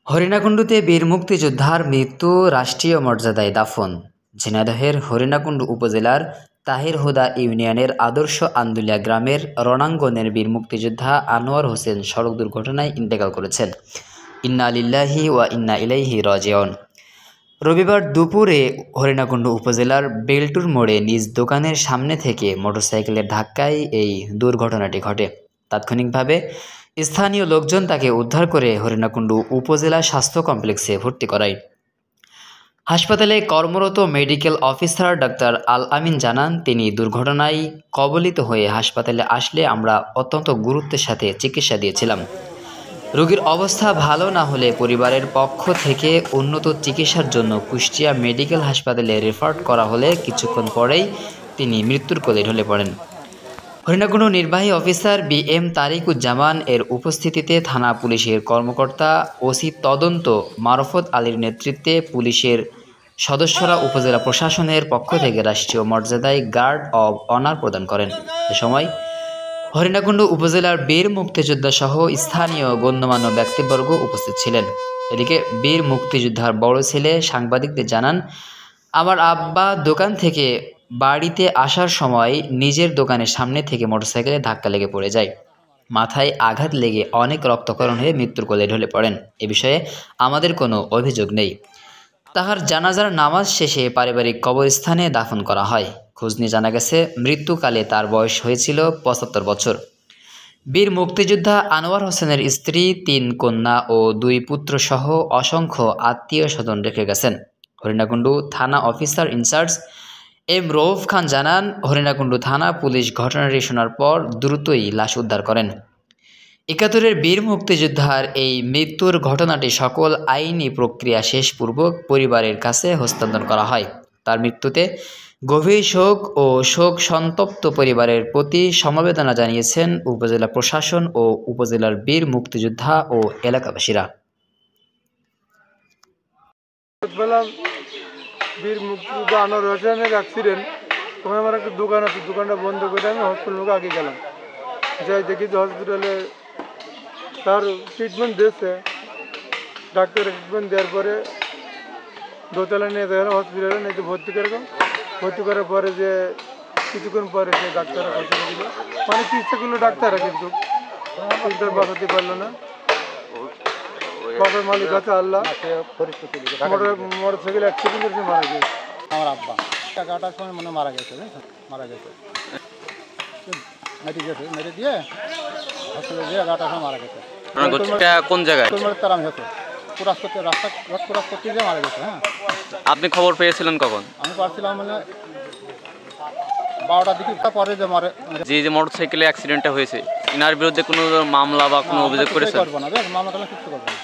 হরিণাকুণ্ডুতে বীর মুক্তিযোদ্ধার মৃত্যু রাষ্ট্রীয় মর্যাদায় দাফন। ঝিনাইদহের হরিণাকুণ্ডু উপজেলার তাহির হুদা ইউনিয়নের আদর্শ আন্দুলিয়া গ্রামের রণাঙ্গনের বীর মুক্তিযোদ্ধা আনোয়ার হোসেন সড়ক দুর্ঘটনায় ইন্তেকাল করেছেন। ইন্না লিল্লাহি ওয়া ইন্না ইলাইহি রাজিউন। রবিবার দুপুরে হরিণাকুণ্ডু উপজেলার বেলটুর মোড়ে নিজ দোকানের সামনে থেকে মোটরসাইকেলের ধাক্কায় এই দুর্ঘটনাটি ঘটে। তাৎক্ষণিকভাবে স্থানীয় লোকজন তাকে উদ্ধার করে হরিণাকুণ্ডু উপজেলা স্বাস্থ্য কমপ্লেক্সে ভর্তি করায়। হাসপাতালে কর্মরত মেডিকেল অফিসার ডাক্তার আল আমিন জানান, তিনি দুর্ঘটনায় কবলিত হয়ে হাসপাতালে আসলে আমরা অত্যন্ত গুরুত্বের সাথে চিকিৎসা দিয়েছিলাম। রোগীর অবস্থা ভালো না হলে পরিবারের পক্ষ থেকে উন্নত চিকিৎসার জন্য কুষ্টিয়া মেডিকেল হাসপাতালে রেফার করা হলে কিছুক্ষণ পরেই তিনি মৃত্যুর কোলে ঢলে পড়েন। হরিণাকুণ্ডু নির্বাহী অফিসার BM তারিকুজ্জামান এর উপস্থিতিতে থানা পুলিশের কর্মকর্তা ওসি তদন্ত মারফত আলীর নেতৃত্বে পুলিশের সদস্যরা উপজেলা প্রশাসনের পক্ষ থেকে রাষ্ট্রীয় মর্যাদায় গার্ড অব অনার প্রদান করেন। এ সময় হরিণাকুণ্ডু উপজেলার বীর মুক্তিযোদ্ধা সহ স্থানীয় গণ্যমান্য ব্যক্তিবর্গ উপস্থিত ছিলেন। এদিকে বীর মুক্তিযোদ্ধার বড় ছেলে সাংবাদিকদের জানান, আমার আব্বা দোকান থেকে বাড়িতে আসার সময় নিজের দোকানের সামনে থেকে মোটরসাইকেলে ধাক্কা লেগে পড়ে যায়। মাথায় আঘাত লেগে অনেক রক্তক্ষরণ হয়ে মৃত্যুর কোলে ঢলে পড়েন। এ বিষয়ে আমাদের কোনো অভিযোগ নেই। তাহার জানাজার নামাজ শেষে পারিবারিক কবরস্থানে দাফন করা হয়। খোঁজ নিয়ে জানা গেছে, মৃত্যুকালে তার বয়স হয়েছিল ৭৫ বছর। বীর মুক্তিযোদ্ধা আনোয়ার হোসেনের স্ত্রী ৩ কন্যা ও ২ পুত্র সহ অসংখ্য আত্মীয় স্বজন রেখে গেছেন। হরিণাকুণ্ডু থানা officer in charge M Rauf Khan জানান, হরিণাকুণ্ডু থানা পুলিশ ঘটনাটি শোনার পর দ্রুতই লাশ উদ্ধার করেন। ৭১-এর বীর মুক্তিযোদ্ধার এই মৃত্যুর ঘটনাটি সকল আইনি প্রক্রিয়া শেষ পূর্বক পরিবারের কাছে হস্তান্তর করা হয়। তার মৃত্যুতে গভীর শোক ও শোক সন্তপ্ত পরিবারের প্রতি সমবেদনা জানিয়েছেন উপজেলা প্রশাসন ও উপজেলার বীর মুক্তিযোদ্ধা ও এলাকাবাসীরা। বীর মুক্তিযোদ্ধা আনোয়ার হোসেনের অ্যাক্সিডেন্ট, তখন আমার একটা দোকান আছে, দোকানটা বন্ধ করে আমি হসপিটালে আগে গেলাম। যাই দেখি যে হসপিটালে তার ট্রিটমেন্ট দিয়েছে, ডাক্তার ট্রিটমেন্ট দেওয়ার পরে দোতলা নিয়ে গেলাম হসপিটালে, নিয়ে ভর্তি করলাম। ভর্তি করার পরে যে কিছুক্ষণ পরে সে ডাক্তাররা খরচা দিল, মানে চিকিৎসা করলো ডাক্তাররা, কিন্তু বাঁচাতে পারলো না। বাবার মালিক আছে আল্লাহ, মোটরসাইকেল অ্যাক্সিডেন্ট করে মারা গেছে আমার আব্বা। 11টার সময় মানে মারা গেছে, মারা গেছে, মেরে দিয়ে হসপিটালে দিয়ে 11টার সময় মারা গেছে। কোন জায়গায়? তারাম হেতু ক্রস করতে, রাস্তা ক্রস করতে গিয়ে মারা গেছে। হ্যাঁ, আপনি খবর পেয়েছিলেন কখন? আমি পারছিলাম মানে 12টার দিকে পরে যে মারে। যে মোটরসাইকেলে অ্যাক্সিডেন্টটা হয়েছে, ইনার বিরুদ্ধে কোনো মামলা বা কোনো অভিযোগ করেছেন? করবো না, মামলা কিছু করবো না।